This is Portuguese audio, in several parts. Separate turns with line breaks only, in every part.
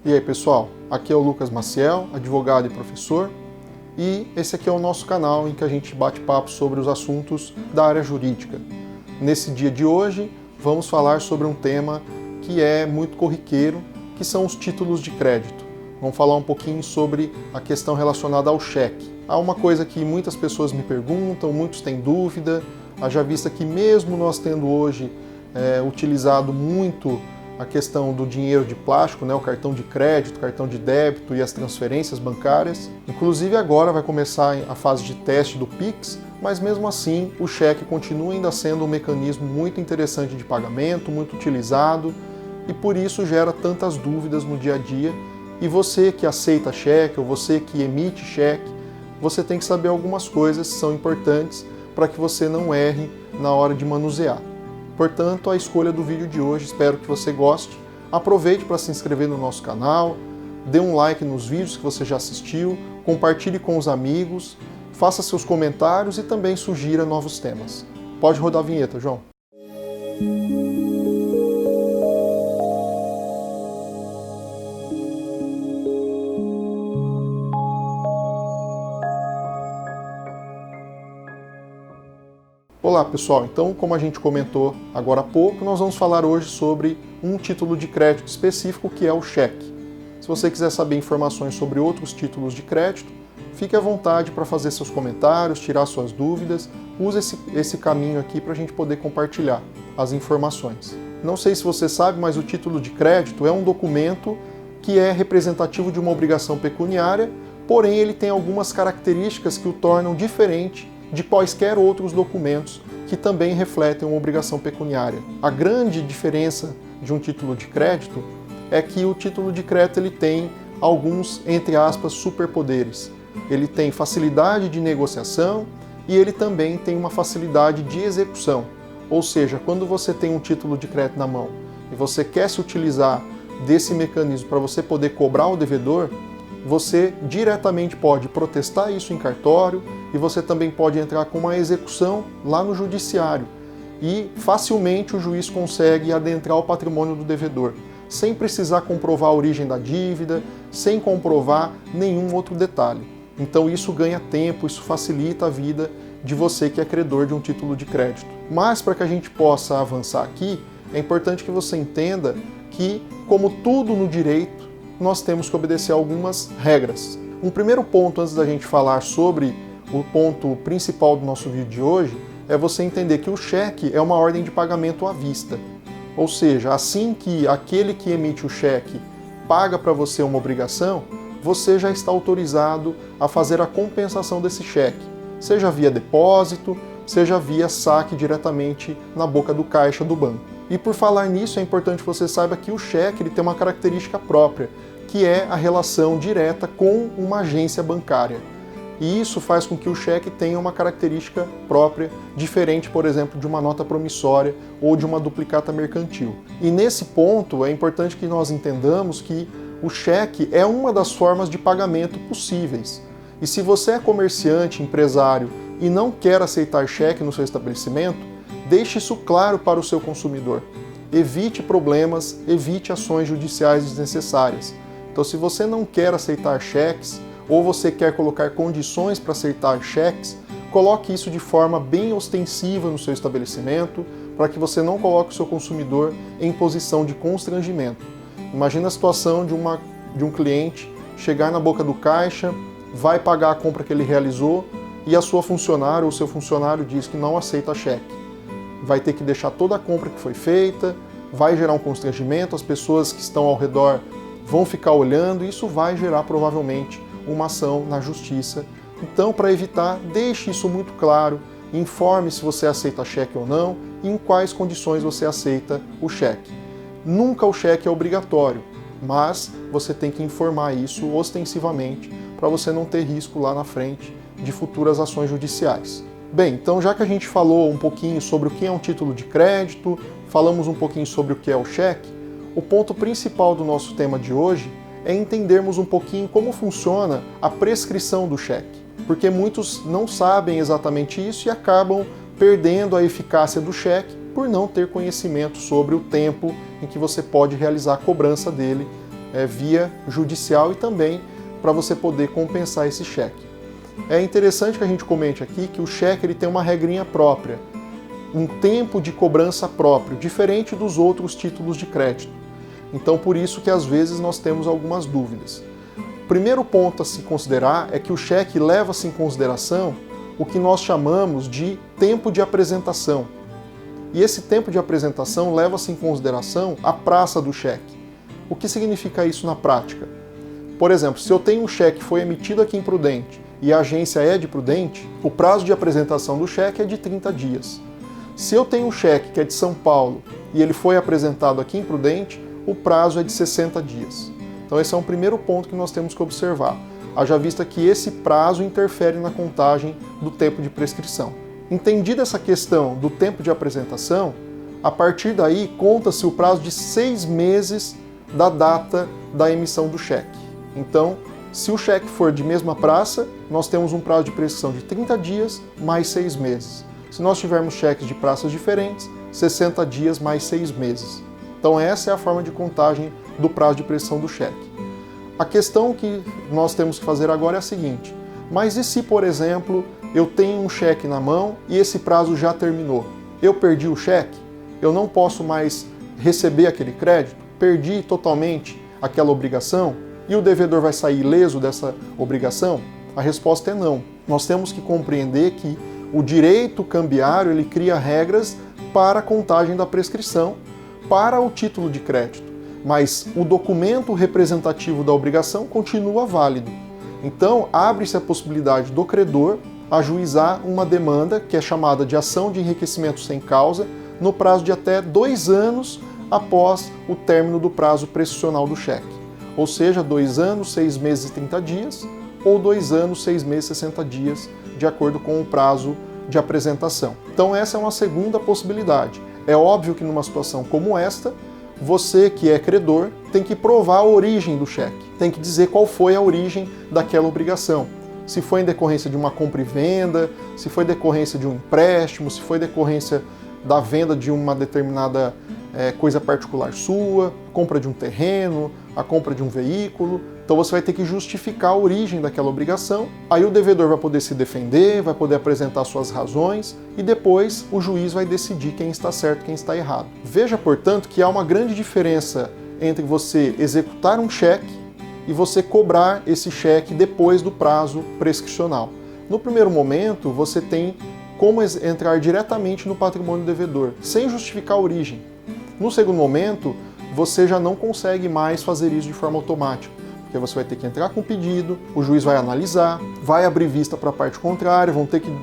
E aí pessoal, aqui é o Lucas Maciel, advogado e professor, e esse aqui é o nosso canal em que a gente bate papo sobre os assuntos da área jurídica. Nesse dia de hoje, vamos falar sobre um tema que é muito corriqueiro, que são os títulos de crédito. Vamos falar um pouquinho sobre a questão relacionada ao cheque. Há uma coisa que muitas pessoas me perguntam, muitos têm dúvida, haja vista que mesmo nós tendo hoje utilizado muito a questão do dinheiro de plástico, o cartão de crédito, cartão de débito e as transferências bancárias. Inclusive agora vai começar a fase de teste do Pix, mas mesmo assim o cheque continua ainda sendo um mecanismo muito interessante de pagamento, muito utilizado, e por isso gera tantas dúvidas no dia a dia. E você que aceita cheque ou você que emite cheque, você tem que saber algumas coisas que são importantes para que você não erre na hora de manusear. Portanto, a escolha do vídeo de hoje, espero que você goste. Aproveite para se inscrever no nosso canal, dê um like nos vídeos que você já assistiu, compartilhe com os amigos, faça seus comentários e também sugira novos temas. Pode rodar a vinheta, João. Olá pessoal, então como a gente comentou agora há pouco, nós vamos falar hoje sobre um título de crédito específico que é o cheque. Se você quiser saber informações sobre outros títulos de crédito, fique à vontade para fazer seus comentários, tirar suas dúvidas, use esse caminho aqui para a gente poder compartilhar as informações. Não sei se você sabe, mas o título de crédito é um documento que é representativo de uma obrigação pecuniária, porém ele tem algumas características que o tornam diferente de quaisquer outros documentos que também refletem uma obrigação pecuniária. A grande diferença de um título de crédito é que o título de crédito ele tem alguns, entre aspas, superpoderes. Ele tem facilidade de negociação e ele também tem uma facilidade de execução. Ou seja, quando você tem um título de crédito na mão e você quer se utilizar desse mecanismo para você poder cobrar o devedor, você diretamente pode protestar isso em cartório e você também pode entrar com uma execução lá no judiciário e facilmente o juiz consegue adentrar o patrimônio do devedor, sem precisar comprovar a origem da dívida, sem comprovar nenhum outro detalhe. Então isso ganha tempo, isso facilita a vida de você que é credor de um título de crédito. Mas para que a gente possa avançar aqui, é importante que você entenda que, como tudo no direito, nós temos que obedecer algumas regras. Um primeiro ponto, antes da gente falar sobre o ponto principal do nosso vídeo de hoje, é você entender que o cheque é uma ordem de pagamento à vista. Ou seja, assim que aquele que emite o cheque paga para você uma obrigação, você já está autorizado a fazer a compensação desse cheque, seja via depósito, seja via saque diretamente na boca do caixa do banco. E por falar nisso, é importante que você saiba que o cheque ele tem uma característica própria, que é a relação direta com uma agência bancária. E isso faz com que o cheque tenha uma característica própria, diferente, por exemplo, de uma nota promissória ou de uma duplicata mercantil. E nesse ponto é importante que nós entendamos que o cheque é uma das formas de pagamento possíveis. E se você é comerciante, empresário e não quer aceitar cheque no seu estabelecimento, deixe isso claro para o seu consumidor. Evite problemas, evite ações judiciais desnecessárias. Então, se você não quer aceitar cheques, ou você quer colocar condições para aceitar cheques, coloque isso de forma bem ostensiva no seu estabelecimento, para que você não coloque o seu consumidor em posição de constrangimento. Imagina a situação de um cliente chegar na boca do caixa, vai pagar a compra que ele realizou, e a sua funcionária ou seu funcionário diz que não aceita cheque. Vai ter que deixar toda a compra que foi feita, vai gerar um constrangimento, as pessoas que estão ao redor vão ficar olhando e isso vai gerar provavelmente uma ação na justiça. Então, para evitar, deixe isso muito claro, informe se você aceita cheque ou não e em quais condições você aceita o cheque. Nunca o cheque é obrigatório, mas você tem que informar isso ostensivamente para você não ter risco lá na frente de futuras ações judiciais. Bem, então já que a gente falou um pouquinho sobre o que é um título de crédito, falamos um pouquinho sobre o que é o cheque, o ponto principal do nosso tema de hoje é entendermos um pouquinho como funciona a prescrição do cheque, porque muitos não sabem exatamente isso e acabam perdendo a eficácia do cheque por não ter conhecimento sobre o tempo em que você pode realizar a cobrança dele via judicial e também para você poder compensar esse cheque. É interessante que a gente comente aqui que o cheque ele tem uma regrinha própria, um tempo de cobrança próprio, diferente dos outros títulos de crédito. Então, por isso que às vezes nós temos algumas dúvidas. O primeiro ponto a se considerar é que o cheque leva-se em consideração o que nós chamamos de tempo de apresentação. E esse tempo de apresentação leva-se em consideração a praça do cheque. O que significa isso na prática? Por exemplo, se eu tenho um cheque que foi emitido aqui em Prudente e a agência é de Prudente, o prazo de apresentação do cheque é de 30 dias. Se eu tenho um cheque que é de São Paulo e ele foi apresentado aqui em Prudente, o prazo é de 60 dias. Então esse é um primeiro ponto que nós temos que observar. Haja vista que esse prazo interfere na contagem do tempo de prescrição. Entendida essa questão do tempo de apresentação, a partir daí conta-se o prazo de 6 meses da data da emissão do cheque. Então, se o cheque for de mesma praça, nós temos um prazo de prescrição de 30 dias mais 6 meses. Se nós tivermos cheques de praças diferentes, 60 dias mais 6 meses. Então essa é a forma de contagem do prazo de prescrição do cheque. A questão que nós temos que fazer agora é a seguinte: mas e se, por exemplo, eu tenho um cheque na mão e esse prazo já terminou? Eu perdi o cheque? Eu não posso mais receber aquele crédito? Perdi totalmente aquela obrigação? E o devedor vai sair ileso dessa obrigação? A resposta é não. Nós temos que compreender que o direito cambiário ele cria regras para a contagem da prescrição para o título de crédito, mas o documento representativo da obrigação continua válido. Então, abre-se a possibilidade do credor ajuizar uma demanda que é chamada de ação de enriquecimento sem causa no prazo de até 2 anos após o término do prazo prescricional do cheque. Ou seja, 2 anos, 6 meses e 30 dias, ou 2 anos, 6 meses e 60 dias, de acordo com o prazo de apresentação. Então essa é uma segunda possibilidade. É óbvio que numa situação como esta, você que é credor tem que provar a origem do cheque, tem que dizer qual foi a origem daquela obrigação. Se foi em decorrência de uma compra e venda, se foi decorrência de um empréstimo, se foi decorrência da venda de uma determinada coisa particular sua, compra de um terreno, a compra de um veículo. Então você vai ter que justificar a origem daquela obrigação, aí o devedor vai poder se defender, vai poder apresentar suas razões e depois o juiz vai decidir quem está certo e quem está errado. Veja, portanto, que há uma grande diferença entre você executar um cheque e você cobrar esse cheque depois do prazo prescricional. No primeiro momento, você tem como entrar diretamente no patrimônio do devedor, sem justificar a origem. No segundo momento, você já não consegue mais fazer isso de forma automática, porque você vai ter que entrar com o pedido, o juiz vai analisar, vai abrir vista para a parte contrária, vão ter que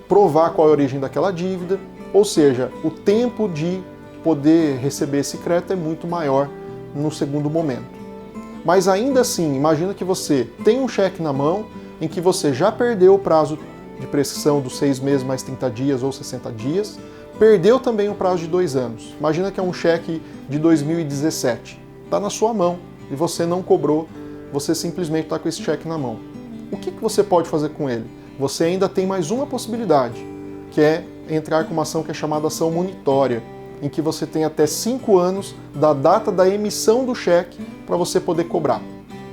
provar qual é a origem daquela dívida, ou seja, o tempo de poder receber esse crédito é muito maior no segundo momento. Mas ainda assim, imagina que você tem um cheque na mão em que você já perdeu o prazo de prescrição dos 6 meses mais 30 dias ou 60 dias, perdeu também o prazo de 2 anos. Imagina que é um cheque de 2017, está na sua mão e você não cobrou, você simplesmente está com esse cheque na mão. O que você pode fazer com ele? Você ainda tem mais uma possibilidade, que é entrar com uma ação que é chamada ação monitória, em que você tem até 5 anos da data da emissão do cheque para você poder cobrar.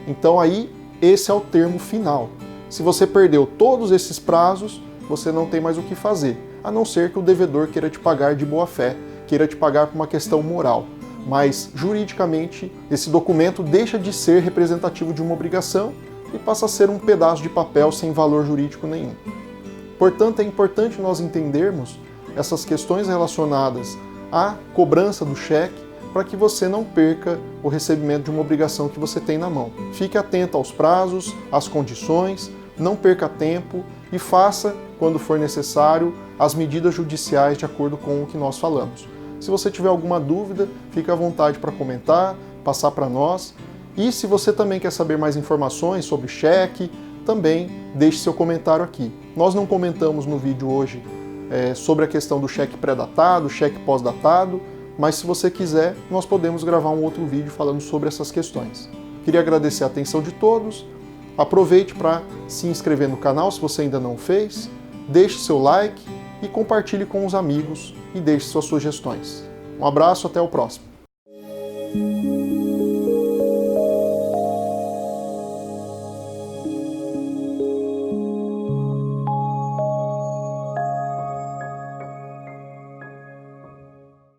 Então aí, esse é o termo final. Se você perdeu todos esses prazos, você não tem mais o que fazer, a não ser que o devedor queira te pagar de boa fé, queira te pagar por uma questão moral. Mas, juridicamente, esse documento deixa de ser representativo de uma obrigação e passa a ser um pedaço de papel sem valor jurídico nenhum. Portanto, é importante nós entendermos essas questões relacionadas à cobrança do cheque para que você não perca o recebimento de uma obrigação que você tem na mão. Fique atento aos prazos, às condições, não perca tempo e faça, quando for necessário, as medidas judiciais de acordo com o que nós falamos. Se você tiver alguma dúvida, fique à vontade para comentar, passar para nós. E se você também quer saber mais informações sobre cheque, também deixe seu comentário aqui. Nós não comentamos no vídeo hoje sobre a questão do cheque pré-datado, cheque pós-datado, mas se você quiser, nós podemos gravar um outro vídeo falando sobre essas questões. Queria agradecer a atenção de todos. Aproveite para se inscrever no canal se você ainda não o fez, deixe seu like e compartilhe com os amigos e deixe suas sugestões. Um abraço, até o próximo.